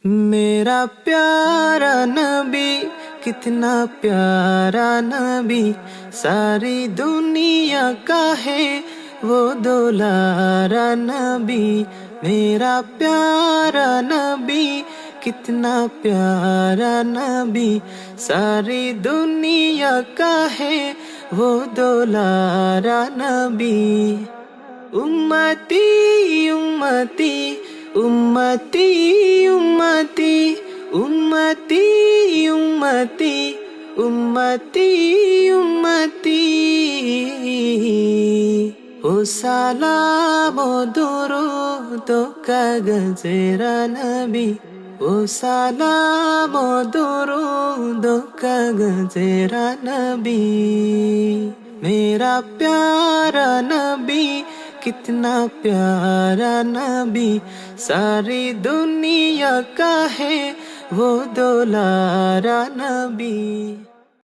میرا پیارا نبی کتنا پیارا نبی، ساری دنیا کا ہے وہ دولارا نبی۔ میرا پیارا نبی کتنا پیارا نبی، ساری دنیا کا ہے وہ دولارا نبی۔ امتی امتی امتی امتی امتی امتی امتی امتی، او سلام و درود کا گزرا نبی، او سلام و درود کا گزرا نبی۔ میرا پیارا نبی کتنا پیارا نبی، ساری دنیا کا ہے وہ دولارا نبی۔